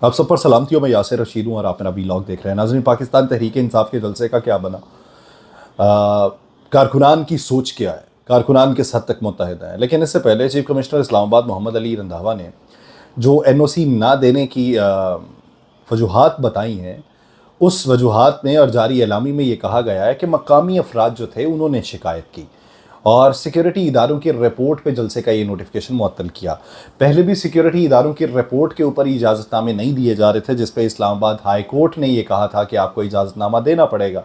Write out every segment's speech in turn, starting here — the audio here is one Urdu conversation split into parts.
آپ سب پر سلامتی ہو. میں یاسر رشید ہوں اور آپ میرا ویلاگ دیکھ رہے ہیں. ناظرین، پاکستان تحریک انصاف کے جلسے کا کیا بنا؟ کارکنان کی سوچ کیا ہے؟ کارکنان کس حد تک متحد ہیں؟ لیکن اس سے پہلے چیف کمشنر اسلام آباد محمد علی رندھاوا نے جو این او سی نہ دینے کی وجوہات بتائی ہیں، اس وجوہات میں اور جاری اعلامی میں یہ کہا گیا ہے کہ مقامی افراد جو تھے انہوں نے شکایت کی اور سیکیورٹی اداروں کی رپورٹ پہ جلسے کا یہ نوٹیفیکیشن معطل کیا. پہلے بھی سیکیورٹی اداروں کی رپورٹ کے اوپر اجازت نامے نہیں دیے جا رہے تھے، جس پہ اسلام آباد ہائی کورٹ نے یہ کہا تھا کہ آپ کو اجازت نامہ دینا پڑے گا.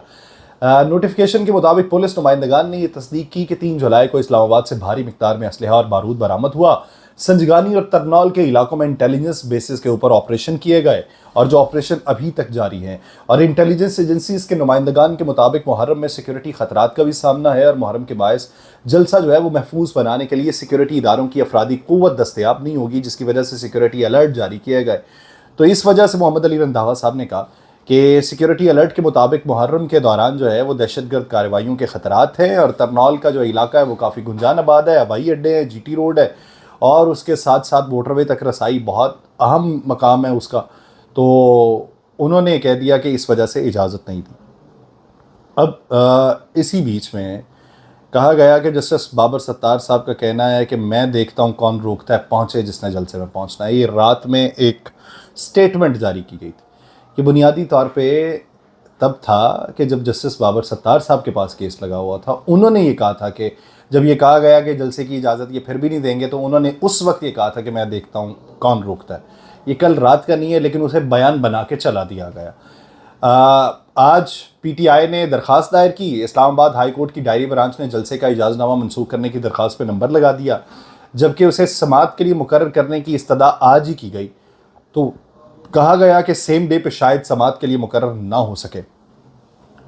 نوٹیفیکیشن کے مطابق پولیس نمائندگان نے یہ تصدیق کی کہ 3 جولائی کو اسلام آباد سے بھاری مقدار میں اسلحہ اور بارود برآمد ہوا. سنجگانی اور ترنول کے علاقوں میں انٹیلیجنس بیسز کے اوپر آپریشن کیے گئے اور جو آپریشن ابھی تک جاری ہیں، اور انٹیلیجنس ایجنسیز کے نمائندگان کے مطابق محرم میں سیکیورٹی خطرات کا بھی سامنا ہے اور محرم کے باعث جلسہ جو ہے وہ محفوظ بنانے کے لیے سیکیورٹی اداروں کی افرادی قوت دستیاب نہیں ہوگی، جس کی وجہ سے سیکیورٹی الرٹ جاری کیے گئے. تو اس وجہ سے محمد علی رندھاوا صاحب نے کہا کہ سیکیورٹی الرٹ کے مطابق محرم کے دوران جو ہے وہ دہشت گرد کارروائیوں کے خطرات ہیں، اور ترنول کا جو علاقہ ہے وہ کافی گنجان آباد ہے، ہوائی اڈے ہیں، جی ٹی روڈ ہے، اور اس کے ساتھ ساتھ موٹر وے تک رسائی بہت اہم مقام ہے اس کا. تو انہوں نے کہہ دیا کہ اس وجہ سے اجازت نہیں دی. اب اسی بیچ میں کہا گیا کہ جسٹس بابر ستار صاحب کا کہنا ہے کہ میں دیکھتا ہوں کون روکتا ہے، پہنچے جس نے جلسے میں پہنچنا ہے. یہ رات میں ایک سٹیٹمنٹ جاری کی گئی تھی کہ بنیادی طور پہ تب تھا کہ جب جسٹس بابر ستار صاحب کے پاس کیس لگا ہوا تھا، انہوں نے یہ کہا تھا کہ جب یہ کہا گیا کہ جلسے کی اجازت یہ پھر بھی نہیں دیں گے، تو انہوں نے اس وقت یہ کہا تھا کہ میں دیکھتا ہوں کون روکتا ہے. یہ کل رات کا نہیں ہے، لیکن اسے بیان بنا کے چلا دیا گیا. آج پی ٹی آئی نے درخواست دائر کی. اسلام آباد ہائی کورٹ کی ڈائری برانچ نے جلسے کا اجازت نامہ منسوخ کرنے کی درخواست پہ نمبر لگا دیا، جبکہ اسے سماعت کے لیے مقرر کرنے کی استدعا آج ہی کی گئی. تو کہا گیا کہ سیم ڈے پہ شاید سماعت کے لیے مقرر نہ ہو سکے.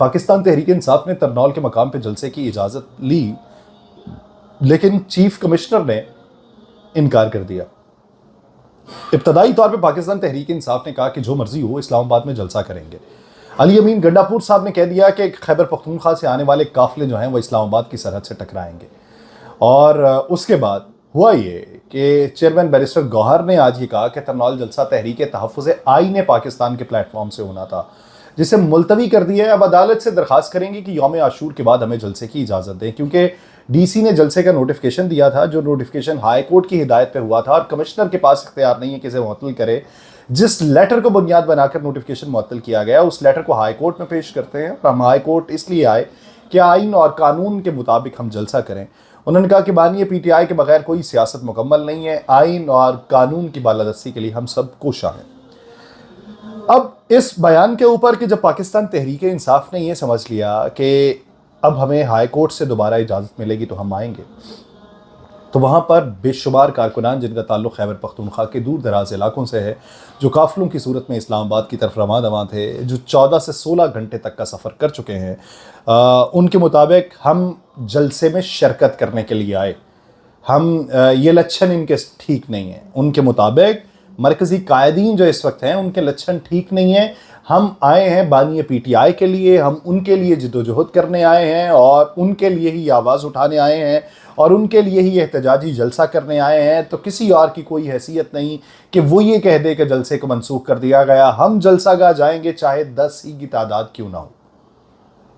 پاکستان تحریک انصاف نے ترنول کے مقام پہ جلسے کی اجازت لی، لیکن چیف کمشنر نے انکار کر دیا. ابتدائی طور پہ پاکستان تحریک انصاف نے کہا کہ جو مرضی ہو اسلام آباد میں جلسہ کریں گے. علی امین گنڈاپور صاحب نے کہہ دیا کہ خیبر پختونخوا سے آنے والے قافلے جو ہیں وہ اسلام آباد کی سرحد سے ٹکرائیں گے. اور اس کے بعد ہوا یہ کہ چیئرمین بیرسٹر گوہر نے آج یہ کہا کہ ترنول جلسہ تحریک تحفظ آئین پاکستان کے پلیٹ فارم سے ہونا تھا، جسے ملتوی کر دیا ہے. اب عدالت سے درخواست کریں گے کہ یوم عاشور کے بعد ہمیں جلسے کی اجازت دیں، کیونکہ ڈی سی نے جلسے کا نوٹیفیکیشن دیا تھا، جو نوٹیفیکیشن ہائی کورٹ کی ہدایت پہ ہوا تھا، اور کمشنر کے پاس اختیار نہیں ہے کہ اسے معطل کرے. جس لیٹر کو بنیاد بنا کر نوٹیفیکیشن معطل کیا گیا، اس لیٹر کو ہائی کورٹ میں پیش کرتے ہیں. ہم ہائی کورٹ اس لیے آئے کہ آئین اور قانون کے مطابق ہم جلسہ کریں. انہوں نے کہا کہ بانی پی ٹی آئی کے بغیر کوئی سیاست مکمل نہیں ہے، آئین اور قانون کی بالادستی کے لیے ہم سب کوشاں ہیں. اب اس بیان کے اوپر کہ جب پاکستان تحریک انصاف نے یہ سمجھ لیا کہ اب ہمیں ہائی کورٹ سے دوبارہ اجازت ملے گی تو ہم آئیں گے، تو وہاں پر بے شمار کارکنان جن کا تعلق خیبر پختونخوا کے دور دراز علاقوں سے ہے، جو قافلوں کی صورت میں اسلام آباد کی طرف رواں دواں تھے، جو 14 سے 16 گھنٹے تک کا سفر کر چکے ہیں، ان کے مطابق ہم جلسے میں شرکت کرنے کے لیے آئے. یہ لچھن ان کے ٹھیک نہیں ہیں. ان کے مطابق مرکزی قائدین جو اس وقت ہیں ان کے لچھن ٹھیک نہیں ہیں. ہم آئے ہیں بانی پی ٹی آئی کے لیے، ہم ان کے لیے جدوجہد کرنے آئے ہیں، اور ان کے لیے ہی آواز اٹھانے آئے ہیں، اور ان کے لیے ہی احتجاجی جلسہ کرنے آئے ہیں. تو کسی اور کی کوئی حیثیت نہیں کہ وہ یہ کہہ دے کہ جلسے کو منسوخ کر دیا گیا. ہم جلسہ گاہ جائیں گے چاہے 10 ہی کی تعداد کیوں نہ ہو.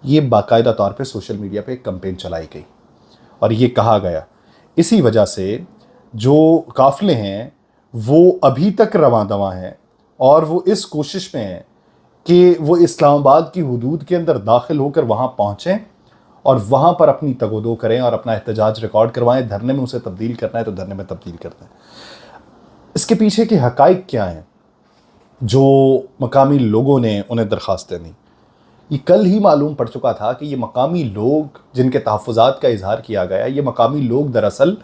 یہ باقاعدہ طور پہ سوشل میڈیا پہ ایک کمپین چلائی گئی، اور یہ کہا گیا اسی وجہ سے جو قافلے ہیں وہ ابھی تک رواں دواں ہیں، اور وہ اس کوشش میں ہیں کہ وہ اسلام آباد کی حدود کے اندر داخل ہو کر وہاں پہنچیں اور وہاں پر اپنی تگودو کریں اور اپنا احتجاج ریکارڈ کروائیں. دھرنے میں اسے تبدیل کرنا ہے تو دھرنے میں تبدیل کرنا ہے. اس کے پیچھے کے حقائق کیا ہیں جو مقامی لوگوں نے انہیں درخواستیں دیں؟ یہ کل ہی معلوم پڑ چکا تھا کہ یہ مقامی لوگ جن کے تحفظات کا اظہار کیا گیا، یہ مقامی لوگ دراصل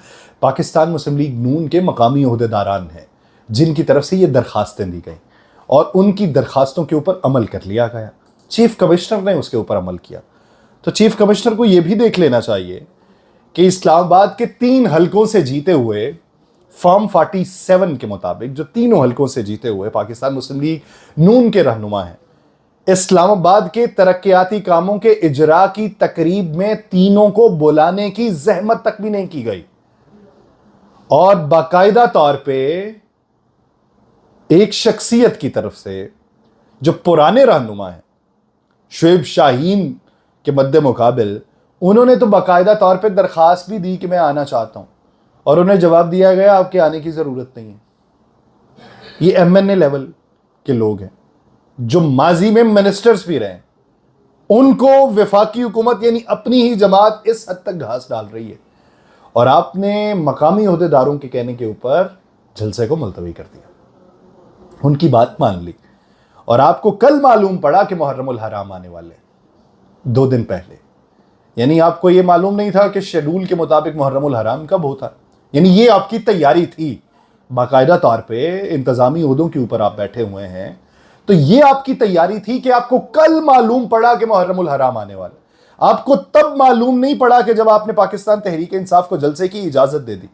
پاکستان مسلم لیگ نون کے مقامی عہدیداران ہیں جن کی طرف سے یہ درخواستیں دی گئیں، اور ان کی درخواستوں کے اوپر عمل کر لیا گیا. چیف کمشنر نے اس کے اوپر عمل کیا. تو چیف کمشنر کو یہ بھی دیکھ لینا چاہیے کہ اسلام آباد کے 3 حلقوں سے جیتے ہوئے، فارم 47 کے مطابق جو تینوں حلقوں سے جیتے ہوئے پاکستان مسلم لیگ نون کے رہنما ہیں، اسلام آباد کے ترقیاتی کاموں کے اجراء کی تقریب میں تینوں کو بلانے کی زحمت تک بھی نہیں کی گئی، اور باقاعدہ طور پہ ایک شخصیت کی طرف سے جو پرانے رہنما ہیں شعیب شاہین کے مد مقابل، انہوں نے تو باقاعدہ طور پہ درخواست بھی دی کہ میں آنا چاہتا ہوں، اور انہیں جواب دیا گیا آپ کے آنے کی ضرورت نہیں ہے۔ یہ ایم این اے لیول کے لوگ ہیں جو ماضی میں منسٹرز بھی رہے ہیں، ان کو وفاقی حکومت یعنی اپنی ہی جماعت اس حد تک گھاس ڈال رہی ہے، اور آپ نے مقامی عہدیداروں کے کہنے کے اوپر جلسے کو ملتوی کر دیا، ان کی بات مان لی، اور آپ کو کل معلوم پڑا کہ محرم الحرام آنے والے 2 دن پہلے، یعنی آپ کو یہ معلوم نہیں تھا کہ شیڈول کے مطابق محرم الحرام کب ہوتا، یعنی یہ آپ کی تیاری تھی، باقاعدہ طور پہ انتظامی عہدوں کے اوپر آپ بیٹھے ہوئے ہیں، تو یہ آپ کی تیاری تھی کہ آپ کو کل معلوم پڑا کہ محرم الحرام آنے والا۔ آپ کو تب معلوم نہیں پڑا کہ جب آپ نے پاکستان تحریک انصاف کو جلسے کی اجازت دے دی،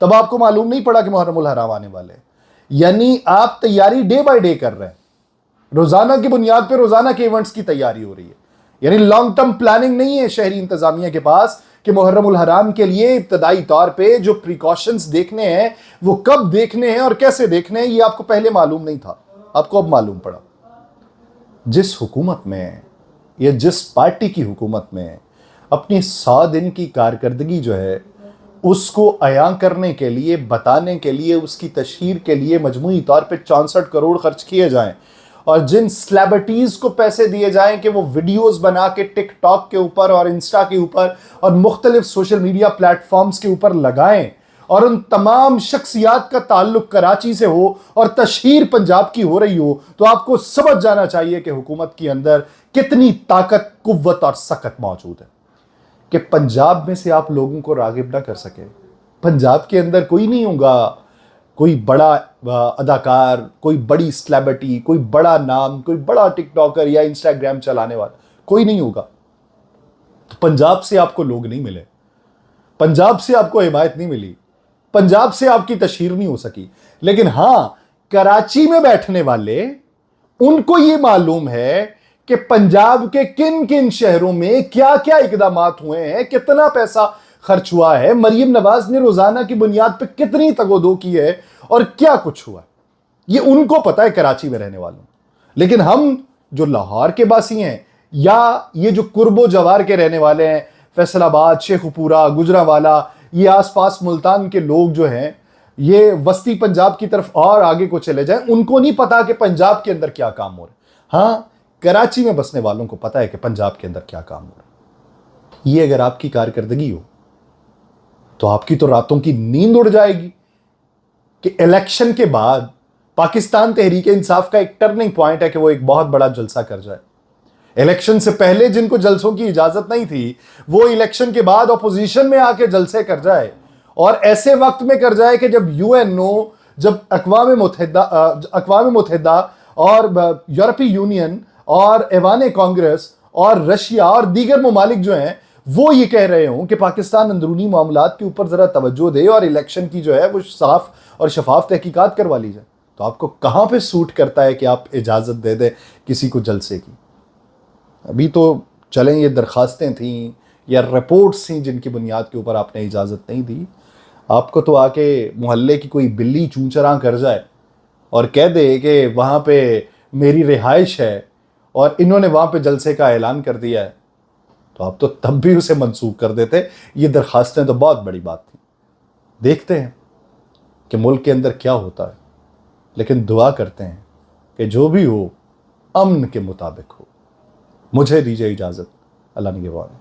تب آپ کو معلوم نہیں پڑا کہ محرم الحرام آنے والے، یعنی آپ تیاری ڈے بائی ڈے کر رہے ہیں، روزانہ کی بنیاد پہ روزانہ کے ایونٹس کی تیاری ہو رہی ہے، یعنی لانگ ٹرم پلاننگ نہیں ہے شہری انتظامیہ کے پاس کہ محرم الحرام کے لیے ابتدائی طور پہ جو پریکاشنز دیکھنے ہیں وہ کب دیکھنے ہیں اور کیسے دیکھنے ہیں، یہ آپ کو پہلے معلوم نہیں تھا، آپ کو اب معلوم پڑا۔ جس حکومت میں یا جس پارٹی کی حکومت میں اپنی 100 دن کی کارکردگی جو ہے اس کو عیاں کرنے کے لیے، بتانے کے لیے، اس کی تشہیر کے لیے مجموعی طور پہ 64 کروڑ خرچ کیے جائیں، اور جن سلیبریٹیز کو پیسے دیے جائیں کہ وہ ویڈیوز بنا کے ٹک ٹاک کے اوپر اور انسٹا کے اوپر اور مختلف سوشل میڈیا پلیٹ فارمز کے اوپر لگائیں، اور ان تمام شخصیات کا تعلق کراچی سے ہو اور تشہیر پنجاب کی ہو رہی ہو، تو آپ کو سمجھ جانا چاہیے کہ حکومت کے اندر کتنی طاقت، قوت اور سکت موجود ہے کہ پنجاب میں سے آپ لوگوں کو راغب نہ کر سکے۔ پنجاب کے اندر کوئی نہیں ہوگا کوئی بڑا اداکار، کوئی بڑی سلیبریٹی، کوئی بڑا نام، کوئی بڑا ٹک ٹاکر یا انسٹاگرام چلانے والا، کوئی نہیں ہوگا۔ پنجاب سے آپ کو لوگ نہیں ملے، پنجاب سے آپ کو حمایت نہیں ملی، پنجاب سے آپ کی تشہیر نہیں ہو سکی، لیکن ہاں کراچی میں بیٹھنے والے ان کو یہ معلوم ہے کہ پنجاب کے کن کن شہروں میں کیا کیا اقدامات ہوئے ہیں، کتنا پیسہ خرچ ہوا ہے، مریم نواز نے روزانہ کی بنیاد پہ کتنی تگ و دو کی ہے اور کیا کچھ ہوا ہے، یہ ان کو پتا ہے کراچی میں رہنے والوں۔ لیکن ہم جو لاہور کے باسی ہیں یا یہ جو قرب و جوار کے رہنے والے ہیں، فیصل آباد، شیخ پورہ، گجرانوالہ، یہ آس پاس ملتان کے لوگ جو ہیں، یہ وسطی پنجاب کی طرف اور آگے کو چلے جائیں، ان کو نہیں پتا کہ پنجاب کے اندر کیا کام ہو رہا ہے۔ ہاں کراچی میں بسنے والوں کو پتا ہے کہ پنجاب کے اندر کیا کام ہو رہا ہے۔ یہ اگر آپ کی کارکردگی ہو تو آپ کی تو راتوں کی نیند اڑ جائے گی کہ الیکشن کے بعد پاکستان تحریک انصاف کا ایک ٹرننگ پوائنٹ ہے کہ وہ ایک بہت بڑا جلسہ کر جائے۔ الیکشن سے پہلے جن کو جلسوں کی اجازت نہیں تھی، وہ الیکشن کے بعد اپوزیشن میں آ کے جلسے کر جائے، اور ایسے وقت میں کر جائے کہ جب یو این او، جب اقوام متحدہ اور یورپی یونین اور ایوان کانگریس اور رشیا اور دیگر ممالک جو ہیں وہ یہ کہہ رہے ہوں کہ پاکستان اندرونی معاملات کے اوپر ذرا توجہ دے اور الیکشن کی جو ہے وہ صاف اور شفاف تحقیقات کروا لی جائے، تو آپ کو کہاں پہ سوٹ کرتا ہے کہ آپ اجازت دے دیں کسی کو جلسے کی؟ ابھی تو چلیں یہ درخواستیں تھیں یا رپورٹس تھیں جن کی بنیاد کے اوپر آپ نے اجازت نہیں دی، آپ کو تو آ کے محلے کی کوئی بلی چونچراں کر جائے اور کہہ دے کہ وہاں پہ میری رہائش ہے اور انہوں نے وہاں پہ جلسے کا اعلان کر دیا ہے، تو آپ تو تب بھی اسے منسوخ کر دیتے۔ یہ درخواستیں تو بہت بڑی بات تھی۔ دیکھتے ہیں کہ ملک کے اندر کیا ہوتا ہے، لیکن دعا کرتے ہیں کہ جو بھی ہو امن کے مطابق ہو۔ مجھے دیجیے اجازت، اللہ نگہبان۔